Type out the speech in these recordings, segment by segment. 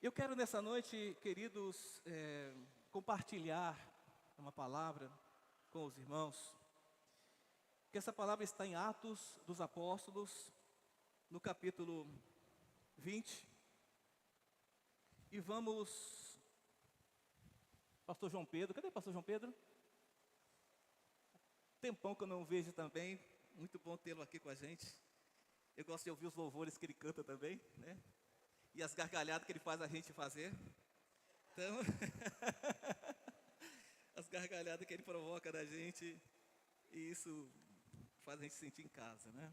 Eu quero nessa noite, queridos, compartilhar uma palavra com os irmãos, que essa palavra está em Atos dos Apóstolos, no capítulo 20, e vamos, pastor João Pedro, cadê o pastor João Pedro? Tempão que eu não vejo também, muito bom tê-lo aqui com a gente. Eu gosto de ouvir os louvores que ele canta também, né? E as gargalhadas que ele faz a gente fazer. Então, as gargalhadas que ele provoca da gente, e isso faz a gente sentir em casa, né?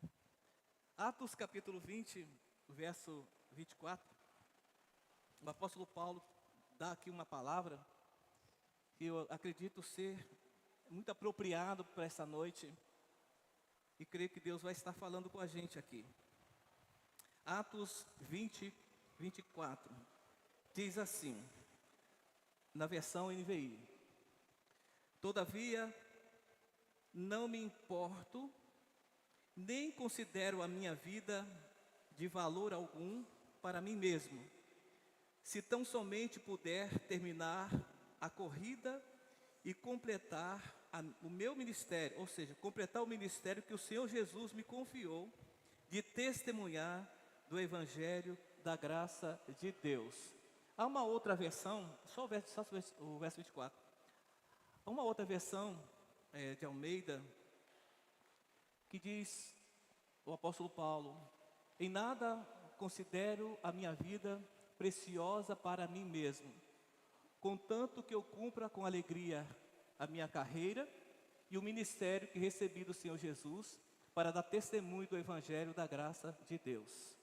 Atos capítulo 20, verso 24, o apóstolo Paulo dá aqui uma palavra que eu acredito ser muito apropriado para essa noite, e creio que Deus vai estar falando com a gente aqui. Atos 20, 24, diz assim, na versão NVI: Todavia, não me importo, nem considero a minha vida de valor algum para mim mesmo, se tão somente puder terminar a corrida e completar o meu ministério, ou seja, completar o ministério que o Senhor Jesus me confiou, de testemunhar do Evangelho da graça de Deus. Há uma outra versão, só o verso 24. Há uma outra versão de Almeida, que diz, o apóstolo Paulo: em nada considero a minha vida preciosa para mim mesmo, contanto que eu cumpra com alegria a minha carreira e o ministério que recebi do Senhor Jesus, para dar testemunho do Evangelho da graça de Deus.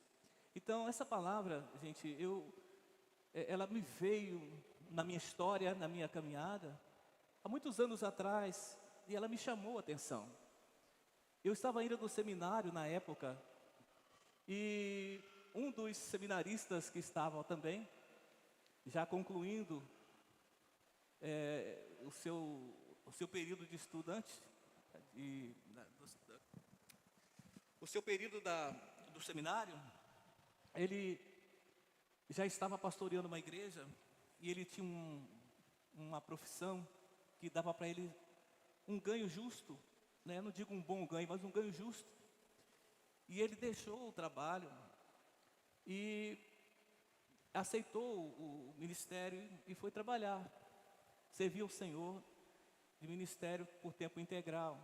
Então, essa palavra, gente, ela me veio na minha história, na minha caminhada, há muitos anos atrás, e ela me chamou a atenção. Eu estava indo no seminário na época, e um dos seminaristas que estavam também, já concluindo o seu período de estudante, o seu período do seminário, ele já estava pastoreando uma igreja, e ele tinha uma profissão que dava para ele um ganho justo, né? Eu não digo um bom ganho, mas um ganho justo. E ele deixou o trabalho e aceitou o ministério e foi trabalhar, servir ao Senhor de ministério por tempo integral.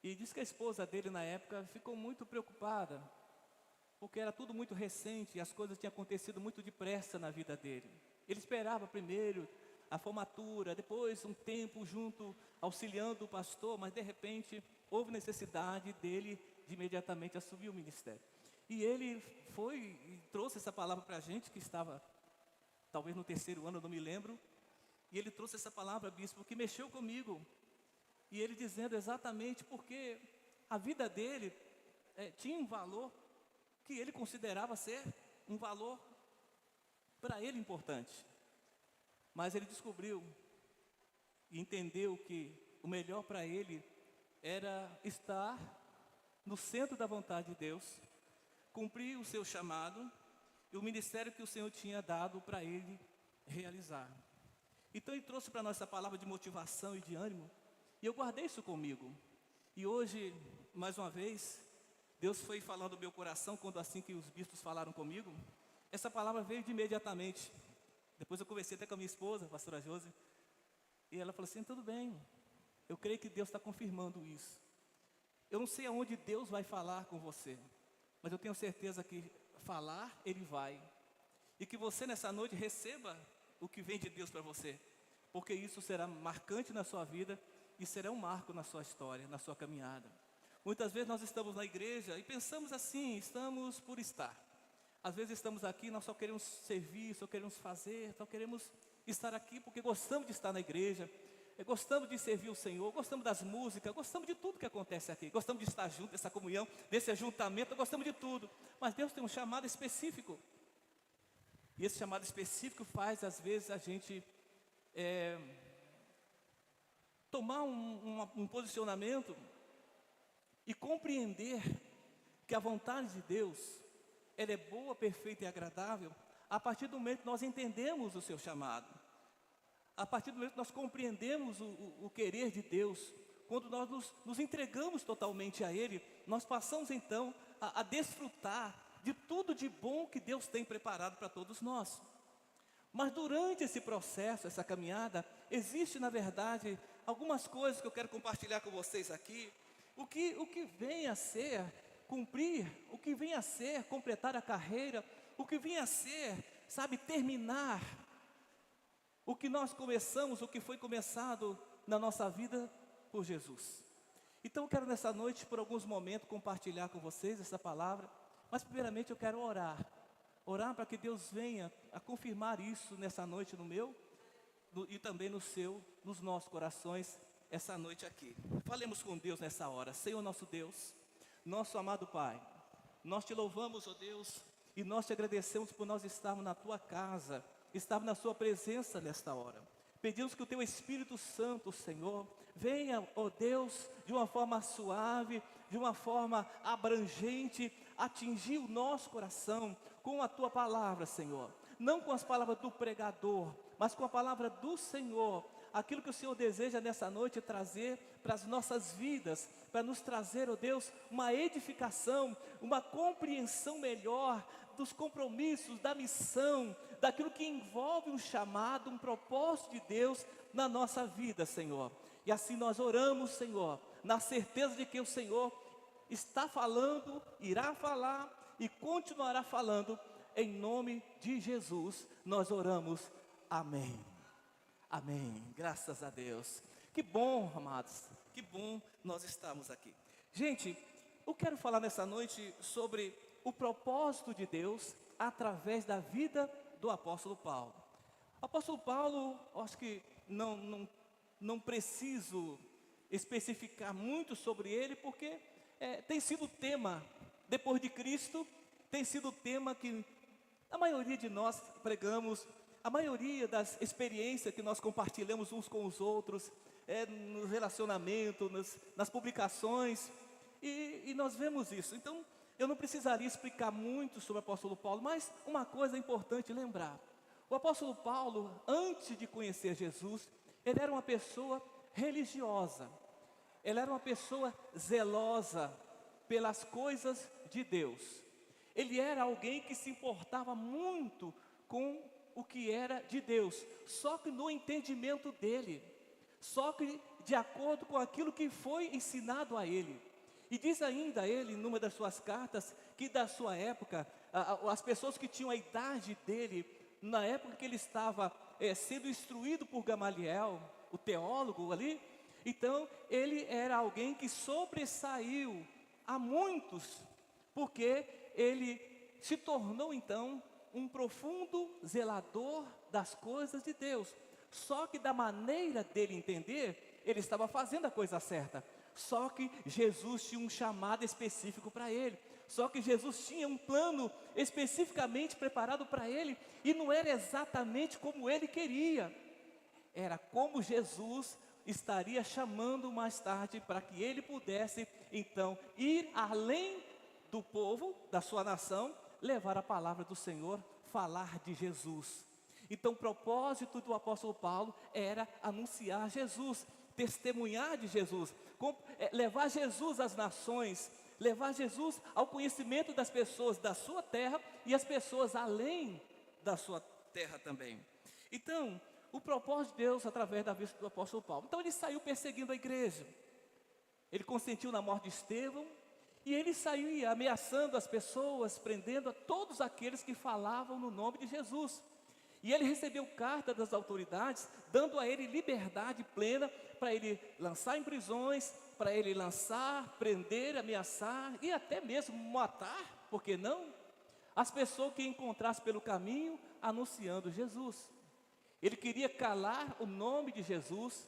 E diz que a esposa dele na época ficou muito preocupada, porque era tudo muito recente e as coisas tinham acontecido muito depressa na vida dele. Ele esperava primeiro a formatura, depois um tempo junto, auxiliando o pastor, mas de repente houve necessidade dele de imediatamente assumir o ministério. E ele foi e trouxe essa palavra para a gente, que estava talvez no terceiro ano, eu não me lembro, e ele trouxe essa palavra, bispo, que mexeu comigo, e ele dizendo exatamente porque a vida dele tinha um valor que ele considerava ser um valor para ele importante. Mas ele descobriu e entendeu que o melhor para ele era estar no centro da vontade de Deus, cumprir o seu chamado e o ministério que o Senhor tinha dado para ele realizar. Então ele trouxe para nós essa palavra de motivação e de ânimo, e eu guardei isso comigo. E hoje, mais uma vez, Deus foi falando no meu coração, quando assim que os bispos falaram comigo, essa palavra veio de imediatamente. Depois eu conversei até com a minha esposa, a pastora Josi, e ela falou assim: tudo bem, eu creio que Deus está confirmando isso. Eu não sei aonde Deus vai falar com você, mas eu tenho certeza que falar, Ele vai. E que você nessa noite receba o que vem de Deus para você, porque isso será marcante na sua vida e será um marco na sua história, na sua caminhada. Muitas vezes nós estamos na igreja e pensamos assim, estamos por estar. Às vezes estamos aqui, nós só queremos servir, só queremos fazer, só queremos estar aqui porque gostamos de estar na igreja, gostamos de servir o Senhor, gostamos das músicas, gostamos de tudo que acontece aqui, gostamos de estar junto, dessa comunhão, desse ajuntamento, gostamos de tudo. Mas Deus tem um chamado específico, e esse chamado específico faz às vezes a gente tomar um posicionamento e compreender que a vontade de Deus, ela é boa, perfeita e agradável, a partir do momento que nós entendemos o seu chamado, a partir do momento que nós compreendemos o querer de Deus, quando nós nos entregamos totalmente a Ele, nós passamos então a desfrutar de tudo de bom que Deus tem preparado para todos nós. Mas durante esse processo, essa caminhada, existe na verdade algumas coisas que eu quero compartilhar com vocês aqui. O que vem a ser cumprir, o que vem a ser completar a carreira, o que vem a ser, sabe, terminar o que nós começamos, o que foi começado na nossa vida por Jesus. Então eu quero nessa noite, por alguns momentos, compartilhar com vocês essa palavra, mas primeiramente eu quero orar para que Deus venha a confirmar isso nessa noite no meu e também nos nossos corações, essa noite aqui. Falemos com Deus nessa hora. Senhor nosso Deus, nosso amado Pai, nós te louvamos, ó Deus, e nós te agradecemos por nós estarmos na tua casa, estarmos na sua presença nesta hora. Pedimos que o teu Espírito Santo, Senhor, venha, ó Deus, de uma forma suave, de uma forma abrangente, atingir o nosso coração com a tua palavra, Senhor. Não com as palavras do pregador, mas com a palavra do Senhor. Aquilo que o Senhor deseja nessa noite trazer para as nossas vidas, para nos trazer, ó Deus, uma edificação, uma compreensão melhor dos compromissos, da missão, daquilo que envolve um chamado, um propósito de Deus na nossa vida, Senhor. E assim nós oramos, Senhor, na certeza de que o Senhor está falando, irá falar e continuará falando. Em nome de Jesus, nós oramos. Amém. Amém. Graças a Deus. Que bom, amados. Que bom nós estamos aqui. Gente, eu quero falar nessa noite sobre o propósito de Deus através da vida do apóstolo Paulo. O apóstolo Paulo, acho que não preciso especificar muito sobre ele, porque tem sido tema, depois de Cristo, tem sido tema que a maioria de nós pregamos, a maioria das experiências que nós compartilhamos uns com os outros, no relacionamento, nas publicações, e nós vemos isso. Então, eu não precisaria explicar muito sobre o apóstolo Paulo, mas uma coisa é importante lembrar. O apóstolo Paulo, antes de conhecer Jesus, ele era uma pessoa religiosa, ele era uma pessoa zelosa pelas coisas de Deus. Ele era alguém que se importava muito com o que era de Deus, só que no entendimento dele, só que de acordo com aquilo que foi ensinado a ele. E diz ainda ele, numa das suas cartas, que da sua época, as pessoas que tinham a idade dele, na época que ele estava sendo instruído por Gamaliel, o teólogo ali, então ele era alguém que sobressaiu a muitos, porque ele se tornou então um profundo zelador das coisas de Deus. Só que da maneira dele entender, ele estava fazendo a coisa certa. Só que Jesus tinha um chamado específico para ele. Só que Jesus tinha um plano especificamente preparado para ele. E não era exatamente como ele queria. Era como Jesus estaria chamando mais tarde para que ele pudesse, então, ir além do povo, da sua nação, levar a palavra do Senhor, falar de Jesus. Então, o propósito do apóstolo Paulo era anunciar Jesus, testemunhar de Jesus, levar Jesus às nações, levar Jesus ao conhecimento das pessoas da sua terra e as pessoas além da sua terra também. Então, o propósito de Deus através da vida do apóstolo Paulo. Então, ele saiu perseguindo a igreja, ele consentiu na morte de Estevão, e ele saiu ameaçando as pessoas, prendendo a todos aqueles que falavam no nome de Jesus. E ele recebeu carta das autoridades, dando a ele liberdade plena para ele lançar em prisões, para ele lançar, prender, ameaçar e até mesmo matar, por que não? As pessoas que encontrasse pelo caminho, anunciando Jesus. Ele queria calar o nome de Jesus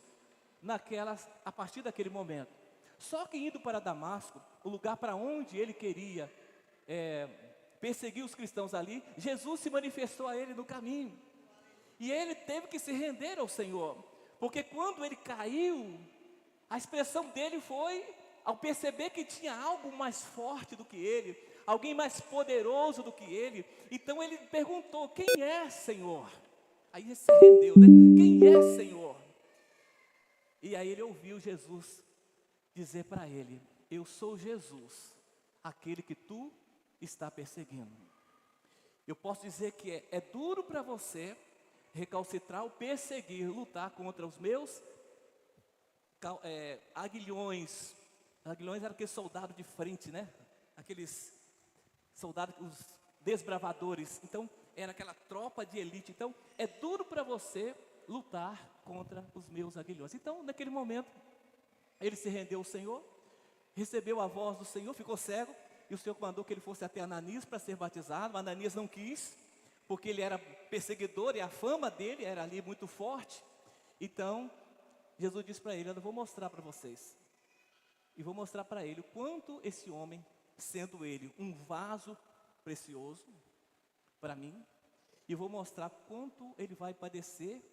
a partir daquele momento. Só que indo para Damasco, o lugar para onde ele queria perseguir os cristãos ali, Jesus se manifestou a ele no caminho. E ele teve que se render ao Senhor, porque quando ele caiu, a expressão dele foi, ao perceber que tinha algo mais forte do que ele, alguém mais poderoso do que ele. Então ele perguntou: quem é, Senhor? Aí ele se rendeu, né? Quem é, Senhor? E aí ele ouviu Jesus dizer para ele: eu sou Jesus, aquele que tu está perseguindo. Eu posso dizer que é duro para você recalcitrar ou perseguir, lutar contra os meus aguilhões. Aguilhões eram aqueles soldados de frente, né? Aqueles soldados, os desbravadores. Então, era aquela tropa de elite. Então, é duro para você lutar contra os meus aguilhões. Então, naquele momento, ele se rendeu ao Senhor, recebeu a voz do Senhor, ficou cego, e o Senhor mandou que ele fosse até Ananias para ser batizado. Ananias não quis, porque ele era perseguidor e a fama dele era ali muito forte. Então, Jesus disse para ele: eu vou mostrar para vocês, e vou mostrar para ele o quanto esse homem, sendo ele um vaso precioso para mim, e vou mostrar quanto ele vai padecer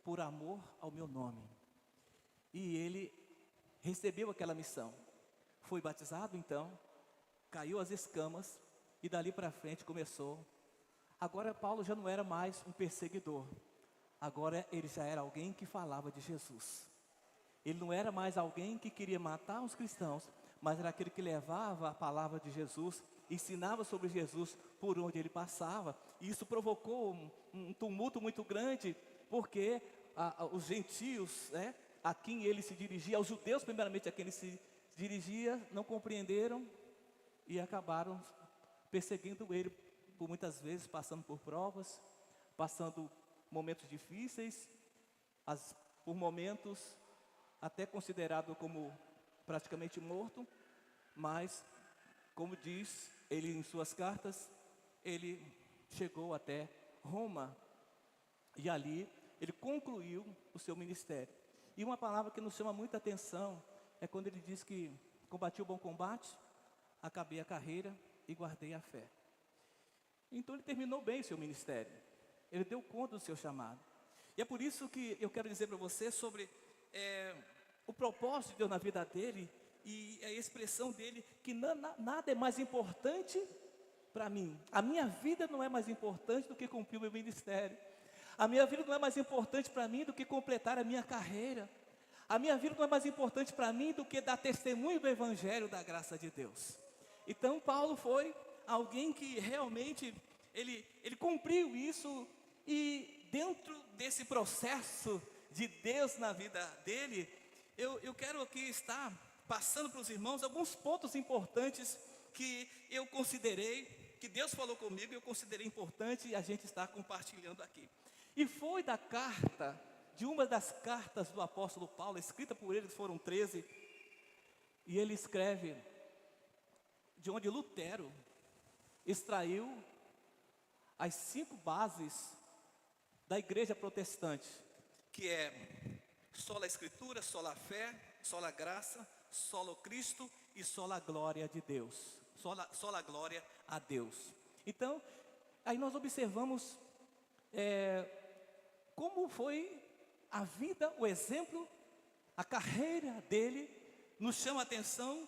por amor ao meu nome. E ele recebeu aquela missão, foi batizado então, caiu as escamas, e dali para frente começou. Agora Paulo já não era mais um perseguidor, agora ele já era alguém que falava de Jesus. Ele não era mais alguém que queria matar os cristãos, mas era aquele que levava a palavra de Jesus, ensinava sobre Jesus por onde ele passava. E isso provocou um tumulto muito grande, porque os gentios, né, a quem ele se dirigia, aos judeus primeiramente a quem ele se dirigia, não compreenderam e acabaram perseguindo ele por muitas vezes, passando por provas, passando momentos difíceis, por momentos até considerado como praticamente morto. Mas, como diz ele em suas cartas, ele chegou até Roma, e ali ele concluiu o seu ministério. E uma palavra que nos chama muita atenção é quando ele diz que combati o bom combate, acabei a carreira e guardei a fé. Então ele terminou bem o seu ministério, ele deu conta do seu chamado. E é por isso que eu quero dizer para você sobre o propósito de Deus na vida dele, e a expressão dele, que nada é mais importante para mim. A minha vida não é mais importante do que cumprir o meu ministério. A minha vida não é mais importante para mim do que completar a minha carreira. A minha vida não é mais importante para mim do que dar testemunho do Evangelho da graça de Deus. Então Paulo foi alguém que realmente, ele cumpriu isso, e dentro desse processo de Deus na vida dele, eu quero aqui estar passando para os irmãos alguns pontos importantes que eu considerei, que Deus falou comigo e eu considerei importante, e a gente está compartilhando aqui. E foi da carta, de uma das cartas do apóstolo Paulo, escrita por ele, foram 13, e ele escreve de onde Lutero extraiu as 5 bases da igreja protestante, que é sola escritura, sola fé, sola graça, solo Cristo e sola glória de Deus, sola glória a Deus. Então, aí nós observamos como foi a vida, o exemplo, a carreira dele, nos chama a atenção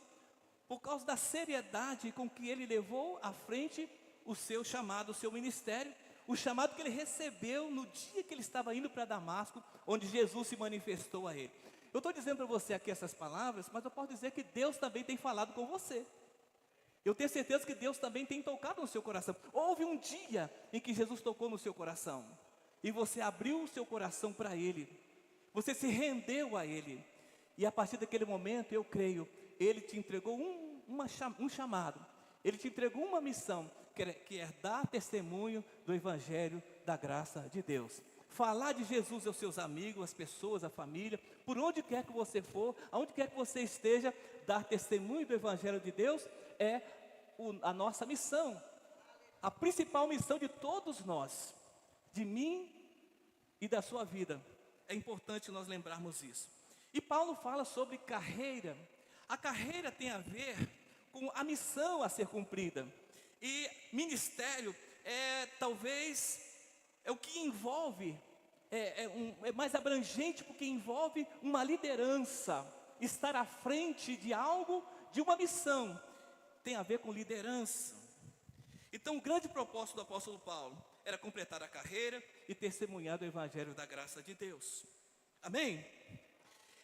por causa da seriedade com que ele levou à frente o seu chamado, o seu ministério, o chamado que ele recebeu no dia que ele estava indo para Damasco, onde Jesus se manifestou a ele. Eu estou dizendo para você aqui essas palavras, mas eu posso dizer que Deus também tem falado com você. Eu tenho certeza que Deus também tem tocado no seu coração. Houve um dia em que Jesus tocou no seu coração, e você abriu o seu coração para Ele, você se rendeu a Ele, e a partir daquele momento, eu creio, Ele te entregou um chamado, Ele te entregou uma missão, que é dar testemunho do Evangelho da graça de Deus. Falar de Jesus aos seus amigos, às pessoas, à família, por onde quer que você for, aonde quer que você esteja, dar testemunho do Evangelho de Deus é a nossa missão, a principal missão de todos nós, de mim e da sua vida. É importante nós lembrarmos isso. E Paulo fala sobre carreira. A carreira tem a ver com a missão a ser cumprida. E ministério talvez o que envolve, é mais abrangente, porque envolve uma liderança, estar à frente de algo, de uma missão. Tem a ver com liderança. Então, o grande propósito do apóstolo Paulo era completar a carreira e testemunhar do evangelho da graça de Deus. Amém?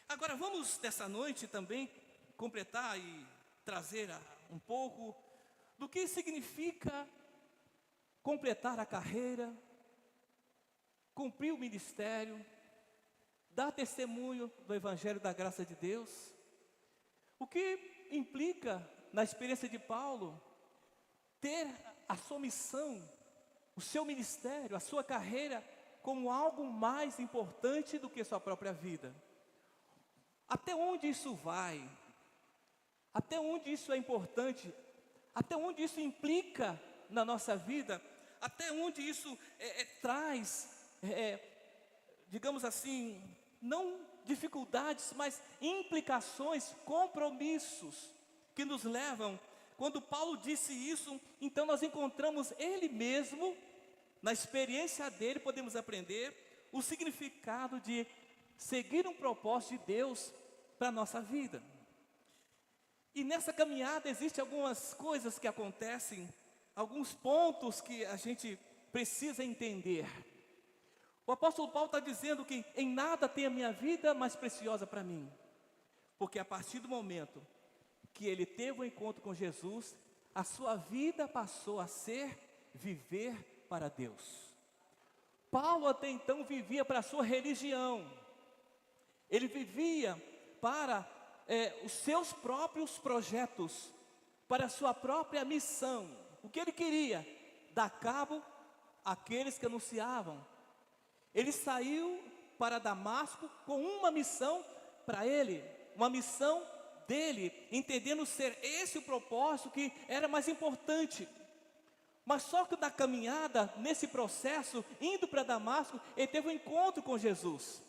Agora, vamos nessa noite também completar e trazer um pouco do que significa completar a carreira, cumprir o ministério, dar testemunho do evangelho da graça de Deus. O que implica, na experiência de Paulo, ter a sua missão, o seu ministério, a sua carreira como algo mais importante do que sua própria vida. Até onde isso vai? Até onde isso é importante? Até onde isso implica na nossa vida? Até onde isso traz, digamos assim, não dificuldades, mas implicações, compromissos que nos levam. Quando Paulo disse isso, então nós encontramos ele mesmo, na experiência dele, podemos aprender o significado de seguir um propósito de Deus para a nossa vida. E nessa caminhada existem algumas coisas que acontecem, alguns pontos que a gente precisa entender. O apóstolo Paulo está dizendo que em nada tem a minha vida mais preciosa para mim, porque a partir do momento que ele teve um encontro com Jesus, a sua vida passou a ser viver para Deus. Paulo até então vivia para a sua religião, ele vivia para os seus próprios projetos, para a sua própria missão. O que ele queria? Dar cabo àqueles que anunciavam. Ele saiu para Damasco com uma missão para ele, uma missão dele, entendendo ser esse o propósito que era mais importante. Mas só que na caminhada, nesse processo, indo para Damasco, ele teve um encontro com Jesus.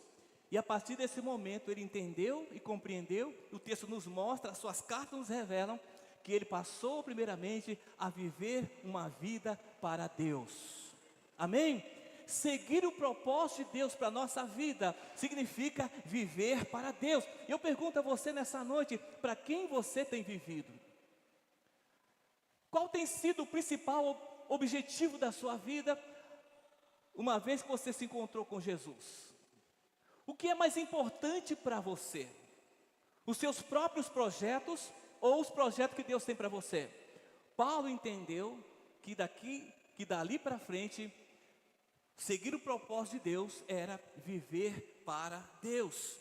E a partir desse momento ele entendeu e compreendeu, o texto nos mostra, as suas cartas nos revelam, que ele passou primeiramente a viver uma vida para Deus. Amém? Seguir o propósito de Deus para a nossa vida significa viver para Deus. Eu pergunto a você nessa noite, para quem você tem vivido? Qual tem sido o principal objetivo da sua vida, uma vez que você se encontrou com Jesus? O que é mais importante para você? Os seus próprios projetos ou os projetos que Deus tem para você? Paulo entendeu que dali para frente, seguir o propósito de Deus era viver para Deus.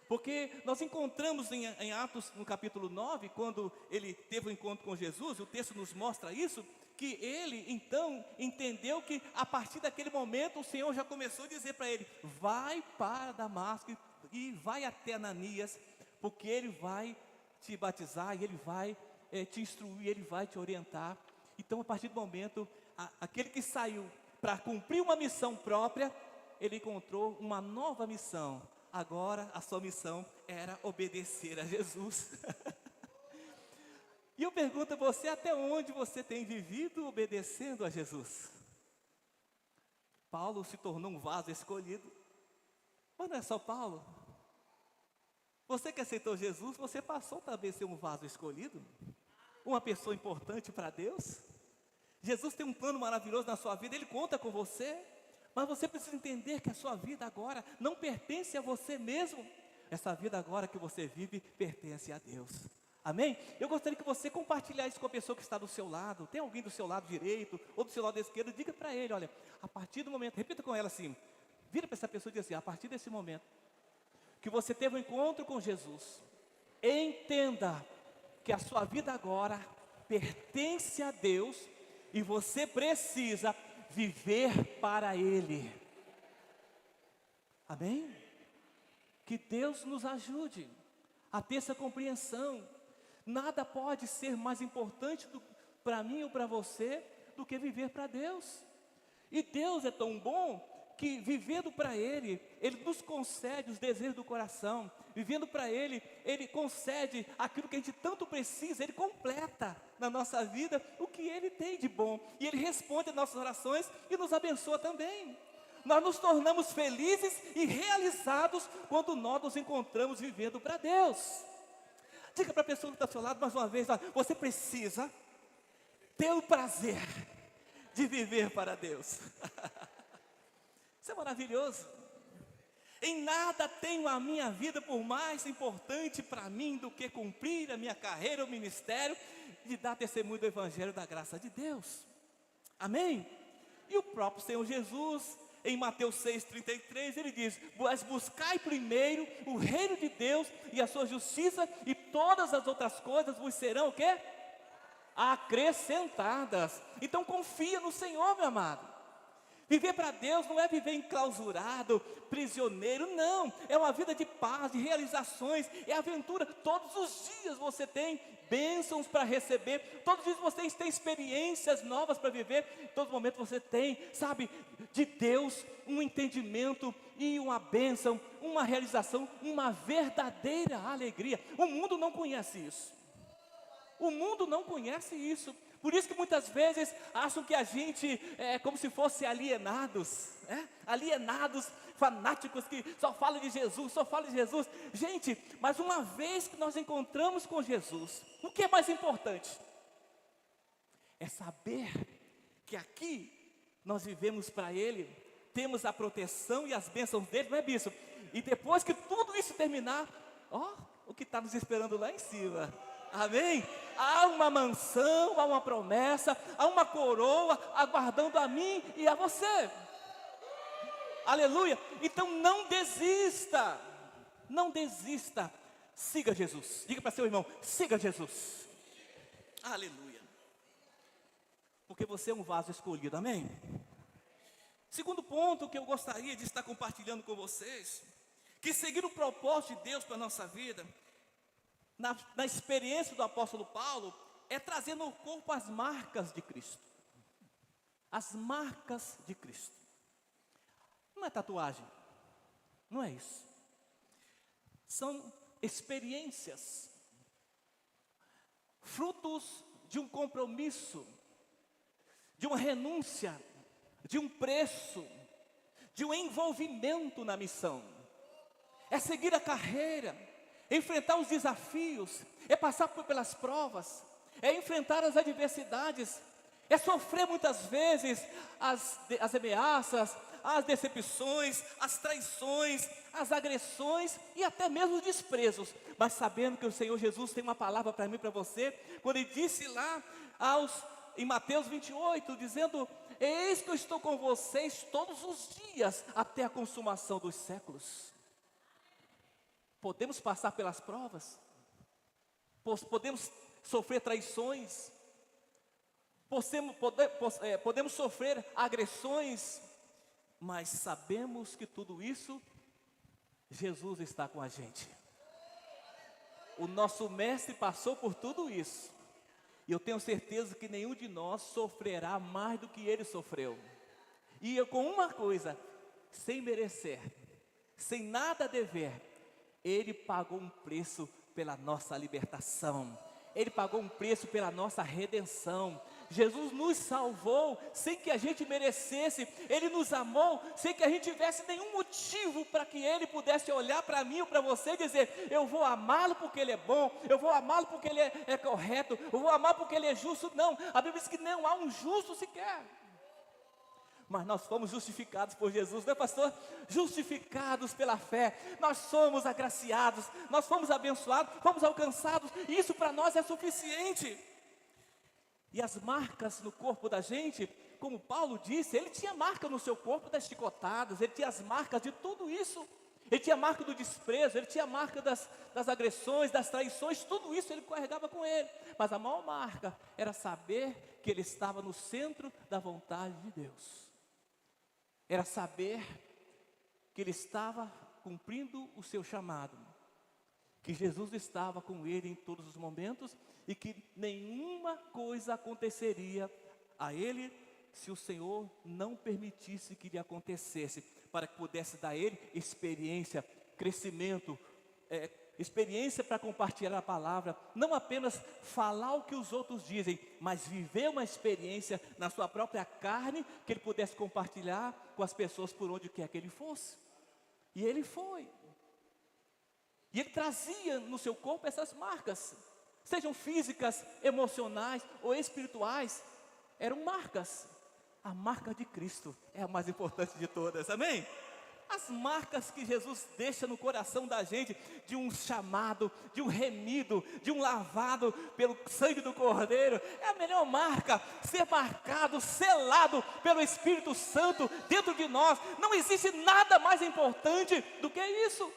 Porque nós encontramos em Atos, no capítulo 9, quando ele teve um encontro com Jesus, o texto nos mostra isso, que ele então entendeu que a partir daquele momento o Senhor já começou a dizer para ele: vai para Damasco e vai até Ananias, porque ele vai te batizar, e ele vai te instruir, ele vai te orientar. Então, a partir do momento, aquele que saiu para cumprir uma missão própria, ele encontrou uma nova missão. Agora a sua missão era obedecer a Jesus. E eu pergunto a você, até onde você tem vivido obedecendo a Jesus? Paulo se tornou um vaso escolhido. Mas não é só Paulo. Você que aceitou Jesus, você passou também a ser um vaso escolhido, uma pessoa importante para Deus. Jesus tem um plano maravilhoso na sua vida, Ele conta com você, mas você precisa entender que a sua vida agora não pertence a você mesmo. Essa vida agora que você vive pertence a Deus. Amém? Eu gostaria que você compartilhasse com a pessoa que está do seu lado. Tem alguém do seu lado direito ou do seu lado esquerdo? Diga para ele: olha, a partir do momento, repita com ela assim, vira para essa pessoa e diz assim: a partir desse momento que você teve um encontro com Jesus, entenda que a sua vida agora pertence a Deus e você precisa viver para Ele. Amém? Que Deus nos ajude a ter essa compreensão. Nada pode ser mais importante para mim ou para você do que viver para Deus. E Deus é tão bom que, vivendo para Ele, Ele nos concede os desejos do coração. Vivendo para Ele, Ele concede aquilo que a gente tanto precisa. Ele completa na nossa vida o que Ele tem de bom. E Ele responde às nossas orações e nos abençoa também. Nós nos tornamos felizes e realizados quando nós nos encontramos vivendo para Deus. Diga para a pessoa que está ao seu lado mais uma vez: ó, você precisa ter o prazer de viver para Deus. Isso é maravilhoso. Em nada tenho a minha vida por mais importante para mim do que cumprir a minha carreira, o ministério, de dar testemunho do Evangelho da graça de Deus. Amém? E o próprio Senhor Jesus, em Mateus 6,33, ele diz: mas buscai primeiro o reino de Deus e a sua justiça, e todas as outras coisas vos serão o quê? Acrescentadas. Então confia no Senhor, meu amado. Viver para Deus não é viver enclausurado, prisioneiro, não. É uma vida de paz, de realizações, é aventura. Todos os dias você tem bênçãos para receber, todos os dias você tem experiências novas para viver, todo momento você tem, sabe, de Deus um entendimento e uma bênção, uma realização, uma verdadeira alegria. O mundo não conhece isso. O mundo não conhece isso. Por isso que muitas vezes acham que a gente é como se fosse alienados, alienados, fanáticos que só falam de Jesus, só falam de Jesus. Gente, mas uma vez que nós encontramos com Jesus, o que é mais importante? É saber que aqui nós vivemos para Ele, temos a proteção e as bênçãos dele, não é, bispo? E depois que tudo isso terminar, o que está nos esperando lá em cima. Amém? Há uma mansão, há uma promessa, há uma coroa aguardando a mim e a você. Aleluia. Então não desista, não desista, siga Jesus. Diga para seu irmão: siga Jesus. Aleluia. Porque você é um vaso escolhido, amém? Segundo ponto que eu gostaria de estar compartilhando com vocês, que seguir o propósito de Deus para a nossa vida, na experiência do apóstolo Paulo, é trazer no corpo as marcas de Cristo. As marcas de Cristo. Não é tatuagem, não é isso. São experiências, frutos de um compromisso, de uma renúncia, de um preço, de um envolvimento na missão. É seguir a carreira, enfrentar os desafios, é passar pelas provas, é enfrentar as adversidades, é sofrer muitas vezes as ameaças, as decepções, as traições, as agressões e até mesmo os desprezos, mas sabendo que o Senhor Jesus tem uma palavra para mim e para você, quando Ele disse lá em Mateus 28, dizendo: eis que eu estou com vocês todos os dias, até a consumação dos séculos. Podemos passar pelas provas, podemos sofrer traições, podemos sofrer agressões, mas sabemos que tudo isso, Jesus está com a gente. O nosso mestre passou por tudo isso, e eu tenho certeza que nenhum de nós sofrerá mais do que ele sofreu. E eu, com uma coisa, sem merecer, sem nada dever, Ele pagou um preço pela nossa libertação. Ele pagou um preço pela nossa redenção. Jesus nos salvou sem que a gente merecesse. Ele nos amou sem que a gente tivesse nenhum motivo para que Ele pudesse olhar para mim ou para você e dizer: eu vou amá-lo porque Ele é bom, eu vou amá-lo porque Ele é correto, eu vou amar porque Ele é justo. Não, a Bíblia diz que não há um justo sequer. Mas nós fomos justificados por Jesus, não é, pastor? Justificados pela fé, nós somos agraciados, nós fomos abençoados, fomos alcançados, e isso para nós é suficiente. E as marcas no corpo da gente, como Paulo disse, ele tinha marca no seu corpo das chicotadas, ele tinha as marcas de tudo isso, ele tinha a marca do desprezo, ele tinha a marca das agressões, das traições, tudo isso ele carregava com ele. Mas a maior marca era saber que ele estava no centro da vontade de Deus. Era saber que ele estava cumprindo o seu chamado, que Jesus estava com ele em todos os momentos e que nenhuma coisa aconteceria a ele se o Senhor não permitisse que lhe acontecesse, para que pudesse dar a ele experiência, crescimento, experiência para compartilhar a palavra, não apenas falar o que os outros dizem, mas viver uma experiência na sua própria carne, que ele pudesse compartilhar com as pessoas por onde quer que ele fosse. E ele foi. E ele trazia no seu corpo essas marcas, sejam físicas, emocionais ou espirituais, eram marcas. A marca de Cristo é a mais importante de todas, amém? As marcas que Jesus deixa no coração da gente, de um chamado, de um remido, de um lavado pelo sangue do Cordeiro, é a melhor marca, ser marcado, selado pelo Espírito Santo dentro de nós. Não existe nada mais importante do que isso.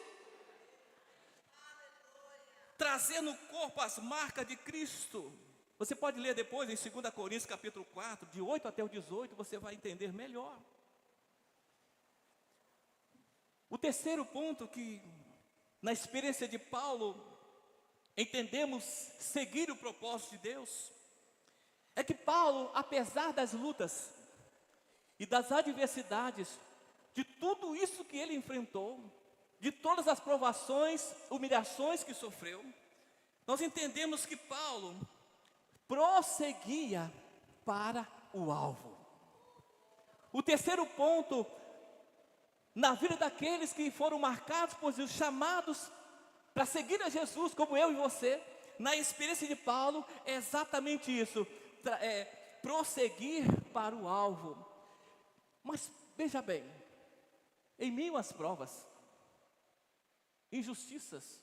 Trazer no corpo as marcas de Cristo. Você pode ler depois em 2 Coríntios capítulo 4, de 8 até o 18, você vai entender melhor. O terceiro ponto que, na experiência de Paulo, entendemos seguir o propósito de Deus, é que Paulo, apesar das lutas e das adversidades, de tudo isso que ele enfrentou, de todas as provações, humilhações que sofreu, nós entendemos que Paulo prosseguia para o alvo. O terceiro ponto, na vida daqueles que foram marcados por Deus, chamados para seguir a Jesus, como eu e você, na experiência de Paulo, é exatamente isso, prosseguir para o alvo. Mas veja bem, em meio às provas, injustiças,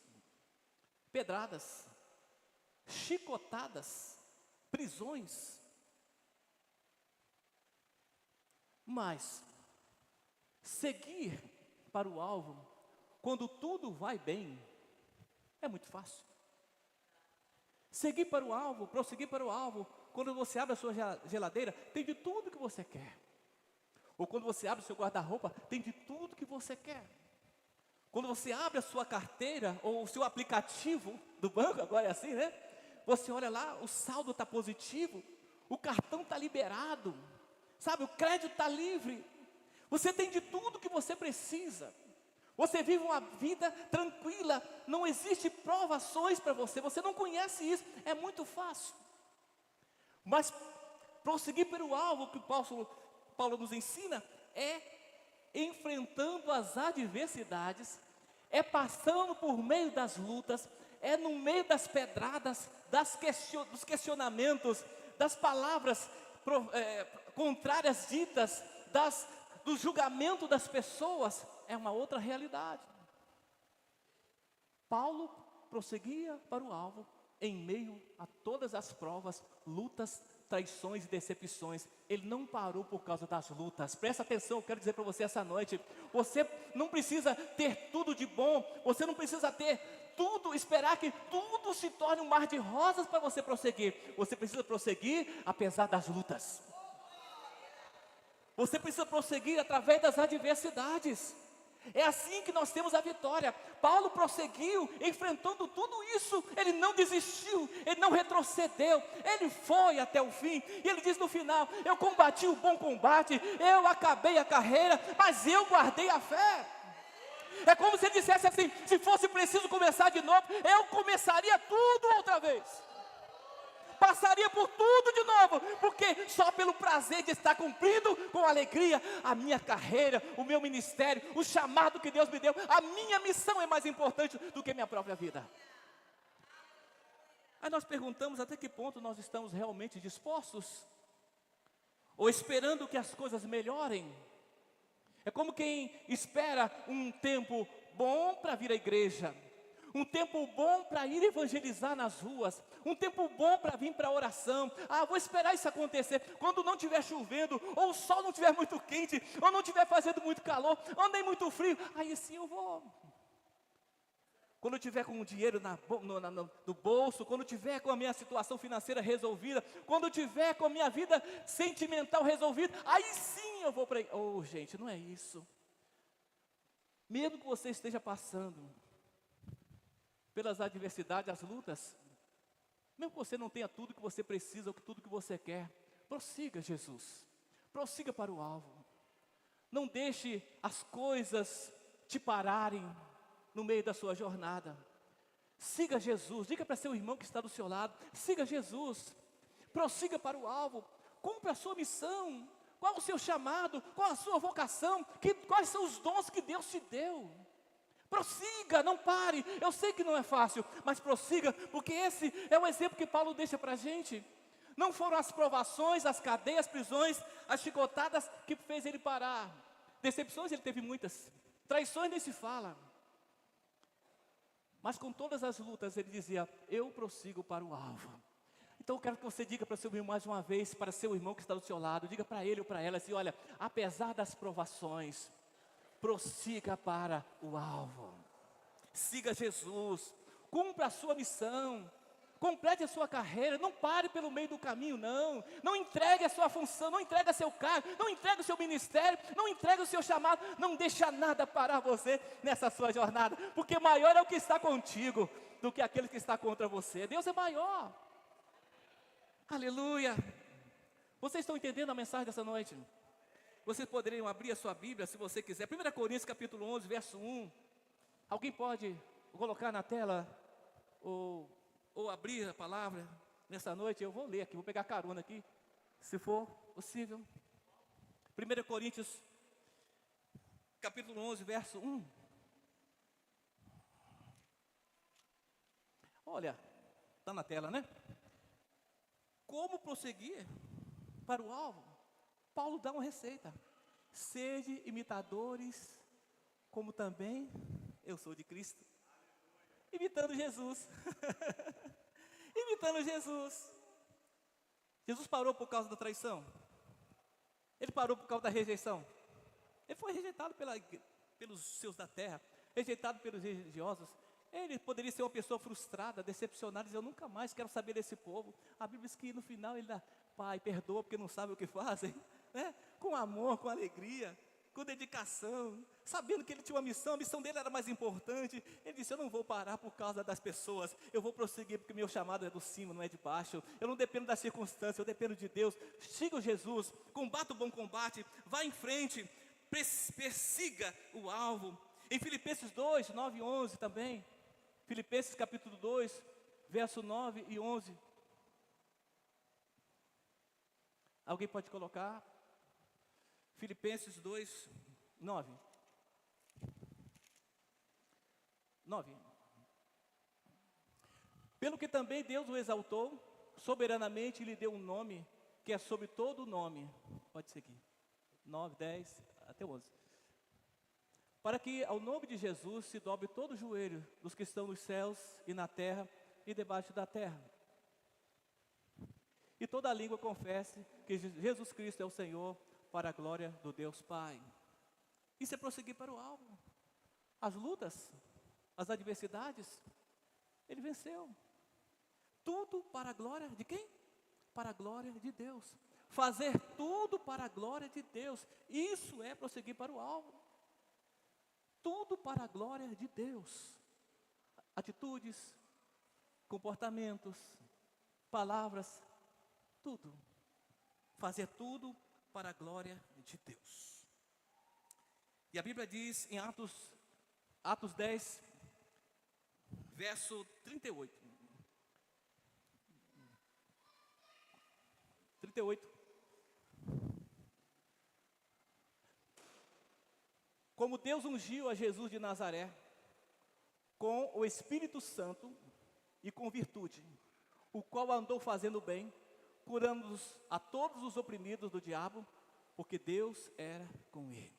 pedradas, chicotadas, prisões, mas seguir para o alvo, quando tudo vai bem, é muito fácil. Seguir para o alvo, prosseguir para o alvo, quando você abre a sua geladeira, tem de tudo que você quer. Ou quando você abre o seu guarda-roupa, tem de tudo que você quer. Quando você abre a sua carteira, ou o seu aplicativo do banco, agora é assim, né? Você olha lá, o saldo está positivo, o cartão está liberado, sabe, o crédito está livre. Você tem de tudo que você precisa. Você vive uma vida tranquila. Não existe provações para você. Você não conhece isso. É muito fácil. Mas prosseguir pelo alvo que Paulo nos ensina é enfrentando as adversidades, é passando por meio das lutas, é no meio das pedradas, dos questionamentos, das palavras contrárias ditas, do julgamento das pessoas, é uma outra realidade. Paulo prosseguia para o alvo em meio a todas as provas, lutas, traições e decepções. Ele não parou por causa das lutas. Presta atenção, eu quero dizer para você essa noite, você não precisa ter tudo de bom, você não precisa ter tudo, esperar que tudo se torne um mar de rosas para você prosseguir. Você precisa prosseguir apesar das lutas. Você precisa prosseguir através das adversidades. É assim que nós temos a vitória. Paulo prosseguiu, enfrentando tudo isso. Ele não desistiu, ele não retrocedeu, ele foi até o fim. E ele diz no final: eu combati o bom combate, eu acabei a carreira, mas eu guardei a fé. É como se ele dissesse assim: se fosse preciso começar de novo, eu começaria tudo outra vez. Passaria por tudo de novo, porque só pelo prazer de estar cumprindo com alegria a minha carreira, o meu ministério, o chamado que Deus me deu, a minha missão é mais importante do que minha própria vida. Aí nós perguntamos até que ponto nós estamos realmente dispostos, ou esperando que as coisas melhorem. É como quem espera um tempo bom para vir à igreja, um tempo bom para ir evangelizar nas ruas, um tempo bom para vir para a oração. Vou esperar isso acontecer, quando não estiver chovendo, ou o sol não estiver muito quente, ou não estiver fazendo muito calor, ou nem muito frio, aí sim eu vou. Quando eu estiver com o dinheiro no bolso, quando eu estiver com a minha situação financeira resolvida, quando eu estiver com a minha vida sentimental resolvida, aí sim eu vou para... gente, não é isso. Mesmo que você esteja passando pelas adversidades, as lutas, mesmo que você não tenha tudo que você precisa, ou tudo que você quer, prossiga Jesus, prossiga para o alvo. Não deixe as coisas te pararem no meio da sua jornada. Siga Jesus, diga para seu irmão que está do seu lado, siga Jesus, prossiga para o alvo, cumpra a sua missão. Qual o seu chamado, qual a sua vocação, quais são os dons que Deus te deu. Prossiga, não pare. Eu sei que não é fácil, mas prossiga, porque esse é o exemplo que Paulo deixa para a gente. Não foram as provações, as cadeias, as prisões, as chicotadas que fez ele parar. Decepções ele teve muitas, traições nem se fala. Mas com todas as lutas ele dizia: eu prossigo para o alvo. Então eu quero que você diga para seu irmão mais uma vez, para seu irmão que está do seu lado, diga para ele ou para ela assim: olha, apesar das provações, prossiga para o alvo. Siga Jesus, cumpra a sua missão, complete a sua carreira, não pare pelo meio do caminho, não entregue a sua função, não entregue seu cargo, não entregue o seu ministério, não entregue o seu chamado, não deixa nada parar você nessa sua jornada, porque maior é o que está contigo do que aquele que está contra você. Deus é maior. Aleluia. Vocês estão entendendo a mensagem dessa noite? Vocês poderiam abrir a sua Bíblia se você quiser, 1 Coríntios capítulo 11, verso 1. Alguém pode colocar na tela ou abrir a palavra nessa noite? Eu vou ler aqui, vou pegar carona aqui, se for possível. 1 Coríntios, capítulo 11, verso 1. Olha, está na tela, né? Como prosseguir para o alvo? Paulo dá uma receita: sede imitadores, como também eu sou de Cristo. Imitando Jesus. Imitando Jesus. Jesus parou por causa da traição? Ele parou por causa da rejeição? Ele foi rejeitado pelos seus da terra, rejeitado pelos religiosos. Ele poderia ser uma pessoa frustrada, decepcionada, dizer: eu nunca mais quero saber desse povo. A Bíblia diz que no final ele dá: Pai, perdoa porque não sabem o que fazem, né? Com amor, com alegria, com dedicação, sabendo que ele tinha uma missão, a missão dele era mais importante. Ele disse: eu não vou parar por causa das pessoas, eu vou prosseguir porque meu chamado é do cima, não é de baixo. Eu não dependo das circunstâncias, eu dependo de Deus. Siga Jesus, combata o bom combate, vá em frente, persiga o alvo. Em Filipenses 2, 9 e 11 também, Filipenses capítulo 2, verso 9 e 11. Alguém pode colocar? Filipenses 2, 9. 9. Pelo que também Deus o exaltou, soberanamente lhe deu um nome, que é sobre todo o nome. Pode seguir. 9, 10, até 11. Para que ao nome de Jesus se dobre todo o joelho dos que estão nos céus e na terra e debaixo da terra. E toda a língua confesse que Jesus Cristo é o Senhor, para a glória do Deus Pai. Isso é prosseguir para o alvo. As lutas, as adversidades, ele venceu. Tudo para a glória de quem? Para a glória de Deus. Fazer tudo para a glória de Deus. Isso é prosseguir para o alvo. Tudo para a glória de Deus. Atitudes, comportamentos, palavras, tudo. Fazer tudo para a glória de Deus. E a Bíblia diz em Atos 10, verso 38. 38. Como Deus ungiu a Jesus de Nazaré com o Espírito Santo e com virtude, o qual andou fazendo bem, curando a todos os oprimidos do diabo, porque Deus era com ele.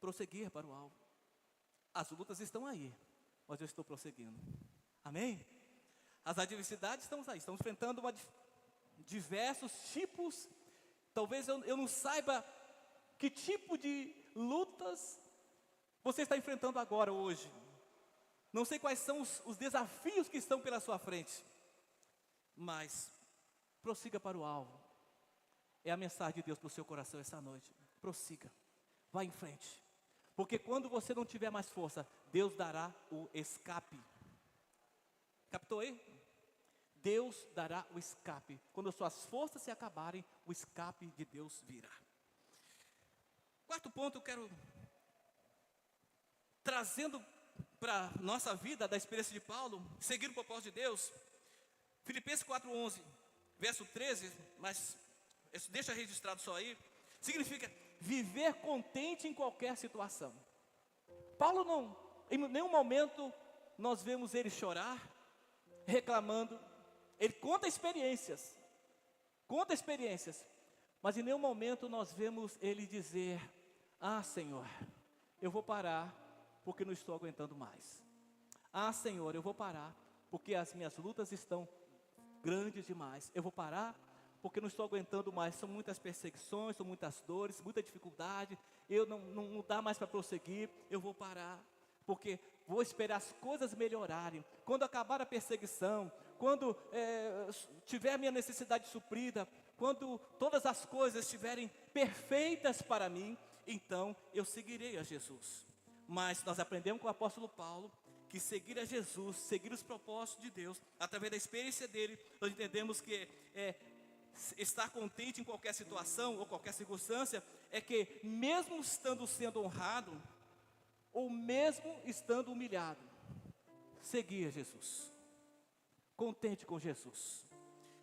Prosseguir para o alvo. As lutas estão aí, mas eu estou prosseguindo. Amém? As adversidades estão aí, estamos enfrentando diversos tipos. Talvez eu não saiba que tipo de lutas você está enfrentando agora, hoje. Não sei quais são os desafios que estão pela sua frente. Mas prossiga para o alvo. É a mensagem de Deus para o seu coração essa noite. Prossiga, vá em frente. Porque quando você não tiver mais força, Deus dará o escape. Captou aí? Deus dará o escape. Quando as suas forças se acabarem, o escape de Deus virá. Quarto ponto, eu quero trazendo para a nossa vida, da experiência de Paulo, seguir o propósito de Deus. Filipenses 4:11, verso 13, mas deixa registrado só aí, significa viver contente em qualquer situação. Paulo não, em nenhum momento nós vemos ele chorar, reclamando, Ele conta experiências, mas em nenhum momento nós vemos ele dizer: ah, Senhor, eu vou parar porque não estou aguentando mais. Ah, Senhor, eu vou parar porque as minhas lutas estão grandes demais. Eu vou parar porque não estou aguentando mais. São muitas perseguições, são muitas dores, muita dificuldade. Eu não dá mais para prosseguir. Eu vou parar porque vou esperar as coisas melhorarem. Quando acabar a perseguição, quando tiver a minha necessidade suprida, quando todas as coisas estiverem perfeitas para mim, então eu seguirei a Jesus. Mas nós aprendemos com o apóstolo Paulo que seguir a Jesus, seguir os propósitos de Deus, através da experiência dele, nós entendemos que estar contente em qualquer situação ou qualquer circunstância, é que mesmo estando sendo honrado, ou mesmo estando humilhado, seguir a Jesus, contente com Jesus,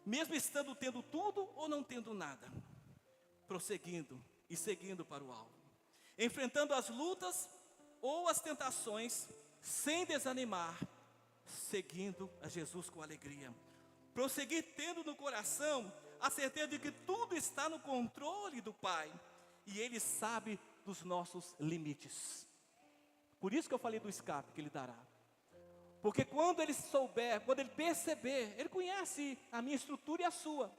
mesmo estando tendo tudo ou não tendo nada, prosseguindo e seguindo para o alvo, enfrentando as lutas ou as tentações, sem desanimar, seguindo a Jesus com alegria, prosseguir tendo no coração a certeza de que tudo está no controle do Pai, e Ele sabe dos nossos limites. Por isso que eu falei do escape que Ele dará, porque quando Ele souber, quando Ele perceber, Ele conhece a minha estrutura e a sua,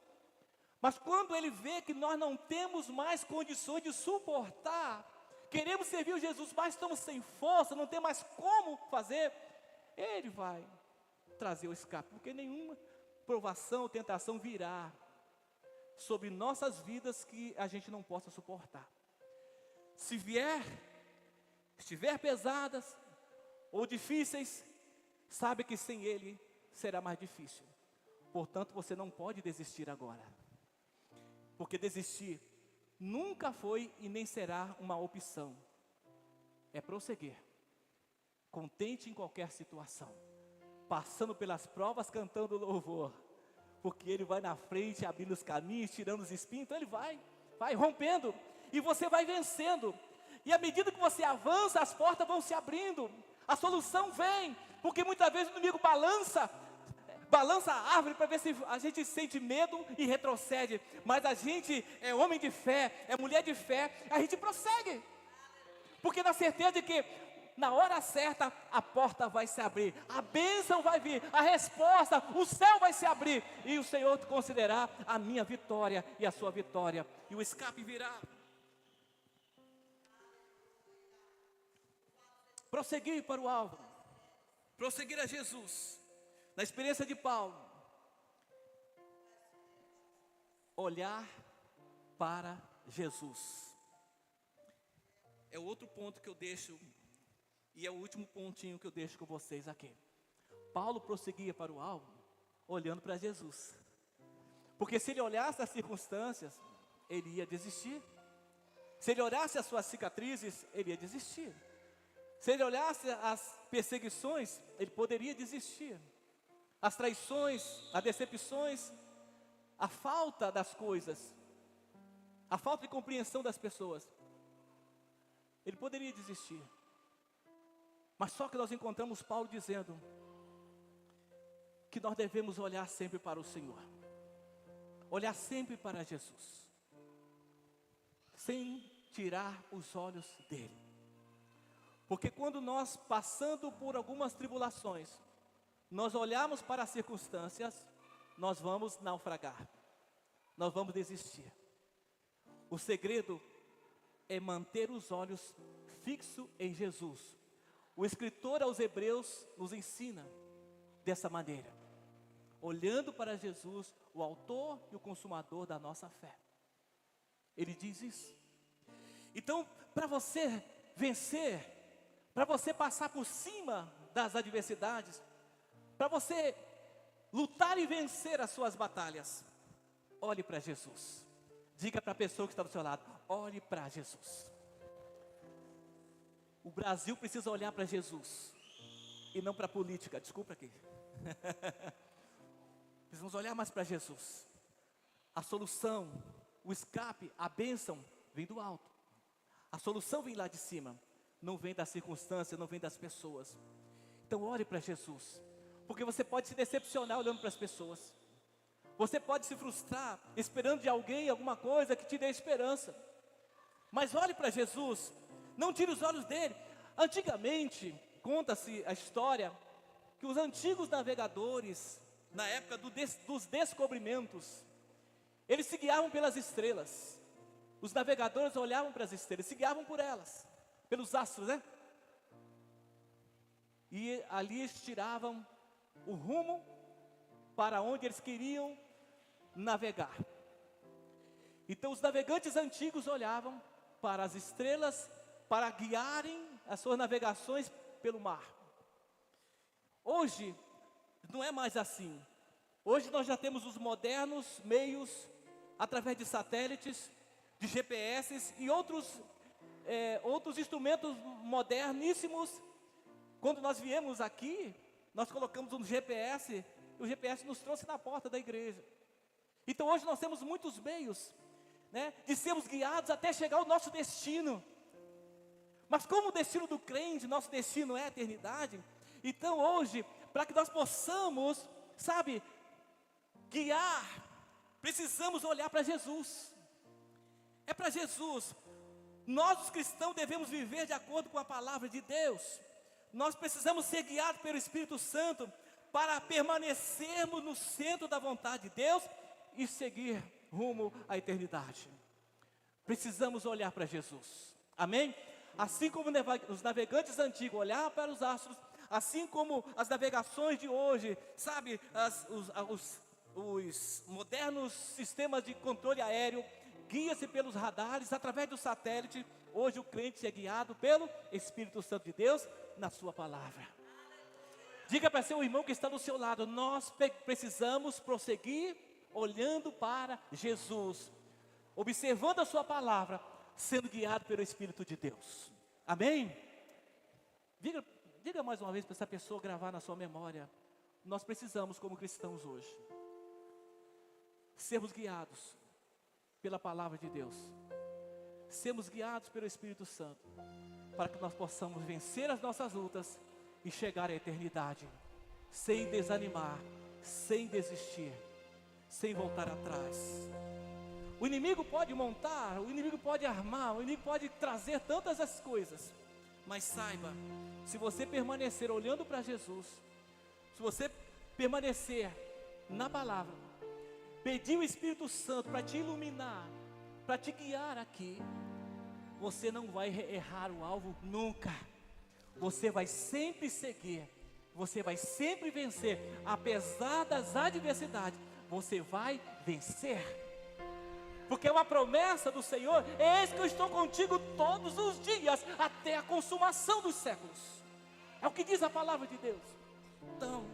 mas quando Ele vê que nós não temos mais condições de suportar, queremos servir o Jesus, mas estamos sem força, não tem mais como fazer, Ele vai trazer o escape, porque nenhuma provação ou tentação virá sobre nossas vidas que a gente não possa suportar. Se estiver pesadas ou difíceis, sabe que sem Ele será mais difícil. Portanto, você não pode desistir agora, porque desistir nunca foi e nem será uma opção. É prosseguir, contente em qualquer situação, passando pelas provas, cantando louvor, porque Ele vai na frente, abrindo os caminhos, tirando os espinhos. Então Ele vai rompendo, e você vai vencendo, e à medida que você avança, as portas vão se abrindo, a solução vem, porque muitas vezes o inimigo balança a árvore para ver se a gente sente medo e retrocede, mas a gente é homem de fé, é mulher de fé, a gente prossegue, porque na certeza de que na hora certa a porta vai se abrir, a bênção vai vir, a resposta, o céu vai se abrir, e o Senhor considerará a minha vitória e a sua vitória, e o escape virá. Prosseguir para o alvo, prosseguir a Jesus. Na experiência de Paulo, olhar para Jesus. É o outro ponto que eu deixo, e é o último pontinho que eu deixo com vocês aqui. Paulo prosseguia para o alvo, olhando para Jesus. Porque se ele olhasse as circunstâncias, ele ia desistir. Se ele olhasse as suas cicatrizes, ele ia desistir. Se ele olhasse as perseguições, ele poderia desistir. As traições, as decepções, a falta das coisas, a falta de compreensão das pessoas, ele poderia desistir. Mas só que nós encontramos Paulo dizendo que nós devemos olhar sempre para o Senhor, olhar sempre para Jesus, sem tirar os olhos dele. Porque quando nós, passando por algumas tribulações, nós olhamos para as circunstâncias, nós vamos naufragar, nós vamos desistir. O segredo é manter os olhos fixos em Jesus. O escritor aos Hebreus nos ensina dessa maneira, olhando para Jesus, o autor e o consumador da nossa fé. Ele diz isso. Então, para você vencer, para você passar por cima das adversidades, para você lutar e vencer as suas batalhas, olhe para Jesus. Diga para a pessoa que está do seu lado, olhe para Jesus. O Brasil precisa olhar para Jesus e não para a política, desculpa aqui. Precisamos olhar mais para Jesus. A solução, o escape, a bênção vem do alto. A solução vem lá de cima, não vem da circunstância, não vem das pessoas. Então olhe para Jesus, porque você pode se decepcionar olhando para as pessoas. Você pode se frustrar esperando de alguém alguma coisa que te dê esperança. Mas olhe para Jesus, não tire os olhos dele. Antigamente, conta-se a história que os antigos navegadores, na época dos descobrimentos, eles se guiavam pelas estrelas. Os navegadores olhavam para as estrelas, se guiavam por elas, pelos astros, né? E ali eles tiravam o rumo para onde eles queriam navegar. Então os navegantes antigos olhavam para as estrelas para guiarem as suas navegações pelo mar. Hoje não é mais assim. Hoje nós já temos os modernos meios, através de satélites, de GPS e outros instrumentos moderníssimos. Quando nós viemos aqui, nós colocamos um GPS, e o GPS nos trouxe na porta da igreja. Então hoje nós temos muitos meios, né, de sermos guiados até chegar ao nosso destino. Mas como o destino do crente, nosso destino é a eternidade, então hoje, para que nós possamos, guiar, precisamos olhar para Jesus. É para Jesus. Nós os cristãos devemos viver de acordo com a palavra de Deus. Nós precisamos ser guiados pelo Espírito Santo para permanecermos no centro da vontade de Deus e seguir rumo à eternidade. Precisamos olhar para Jesus. Amém? Assim como os navegantes antigos olhavam para os astros, assim como as navegações de hoje, os modernos sistemas de controle aéreo, guia-se pelos radares, através do satélite. Hoje o crente é guiado pelo Espírito Santo de Deus na sua palavra. Diga para seu irmão que está do seu lado: nós precisamos prosseguir olhando para Jesus, observando a sua palavra, sendo guiado pelo Espírito de Deus. Amém? Diga mais uma vez para essa pessoa gravar na sua memória: nós precisamos, como cristãos hoje, sermos guiados pela palavra de Deus, sermos guiados pelo Espírito Santo, para que nós possamos vencer as nossas lutas e chegar à eternidade, sem desanimar, sem desistir, sem voltar atrás. O inimigo pode montar, o inimigo pode armar, o inimigo pode trazer tantas as coisas, mas saiba, se você permanecer olhando para Jesus, se você permanecer na palavra, pedir o Espírito Santo para te iluminar, para te guiar aqui, você não vai errar o alvo nunca. Você vai sempre seguir, você vai sempre vencer, apesar das adversidades, você vai vencer. Porque é uma promessa do Senhor: eis que eu estou contigo todos os dias, até a consumação dos séculos. É o que diz a palavra de Deus. Então,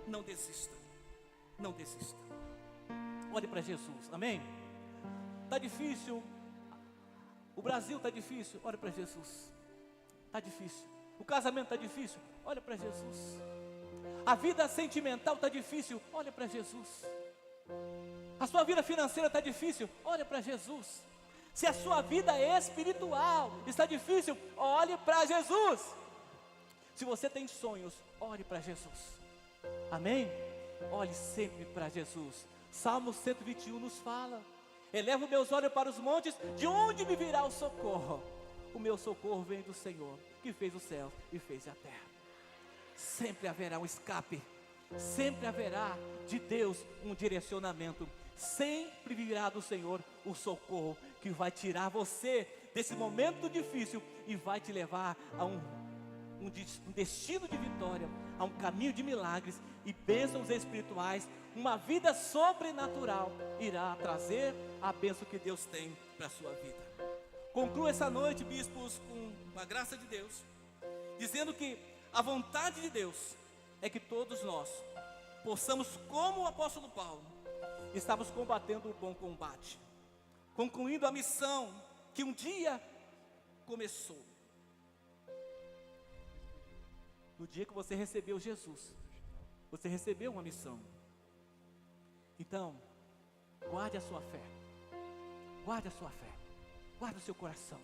não desista, não desista. Olhe para Jesus, amém? Está difícil, o Brasil está difícil, olha para Jesus. Está difícil, o casamento está difícil, olha para Jesus. A vida sentimental está difícil, olha para Jesus. A sua vida financeira está difícil, olha para Jesus. Se a sua vida espiritual está difícil, olhe para Jesus. Se você tem sonhos, olhe para Jesus. Amém? Olhe sempre para Jesus. Salmo 121 nos fala: elevo meus olhos para os montes, de onde me virá o socorro? O meu socorro vem do Senhor, que fez o céu e fez a terra. Sempre haverá um escape, sempre haverá de Deus um direcionamento, sempre virá do Senhor o socorro, que vai tirar você desse momento difícil e vai te levar a um destino de vitória, a um caminho de milagres e bênçãos espirituais. Uma vida sobrenatural irá trazer a bênção que Deus tem para a sua vida. Concluo essa noite, bispos, com a graça de Deus, dizendo que a vontade de Deus é que todos nós possamos, como o apóstolo Paulo, estamos combatendo o bom combate, concluindo a missão que um dia começou. No dia que você recebeu Jesus, você recebeu uma missão. Então, guarde a sua fé, guarde a sua fé, guarde o seu coração.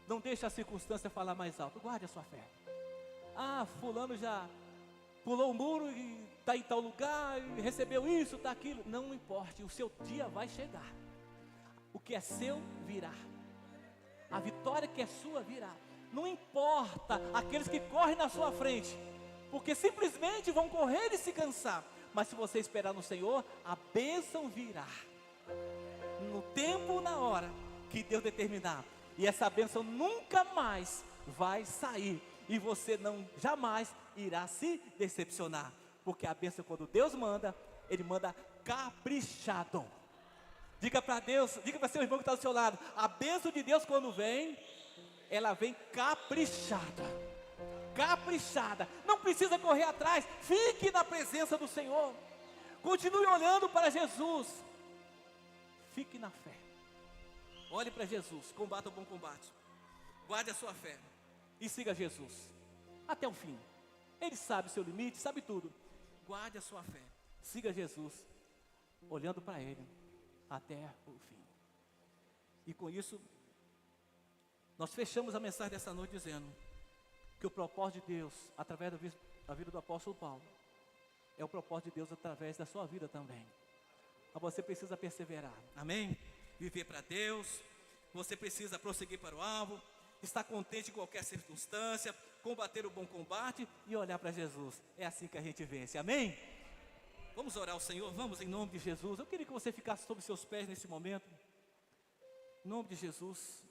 Não deixe a circunstância falar mais alto, guarde a sua fé. Ah, fulano já pulou o muro e está em tal lugar, e recebeu isso, está aquilo. Não importa, o seu dia vai chegar. O que é seu virá. A vitória que é sua virá. Não importa aqueles que correm na sua frente, porque simplesmente vão correr e se cansar. Mas se você esperar no Senhor, a bênção virá. No tempo, na hora que Deus determinar. E essa bênção nunca mais vai sair. E você não jamais irá se decepcionar. Porque a bênção, quando Deus manda, Ele manda caprichado. Diga para Deus, diga para seu irmão que está do seu lado: a bênção de Deus, quando vem, ela vem caprichada. Caprichada. Não precisa correr atrás. Fique na presença do Senhor. Continue olhando para Jesus. Fique na fé. Olhe para Jesus. Combata o bom combate. Guarde a sua fé. E siga Jesus até o fim. Ele sabe o seu limite, sabe tudo. Guarde a sua fé. Siga Jesus, olhando para Ele até o fim. E com isso, nós fechamos a mensagem dessa noite dizendo que o propósito de Deus, através da vida do apóstolo Paulo, é o propósito de Deus através da sua vida também. Mas você precisa perseverar, amém? Viver para Deus, você precisa prosseguir para o alvo, estar contente em qualquer circunstância, combater o bom combate e olhar para Jesus. É assim que a gente vence, amém? Vamos orar ao Senhor, vamos em nome de Jesus. Eu queria que você ficasse sobre seus pés nesse momento. Em nome de Jesus.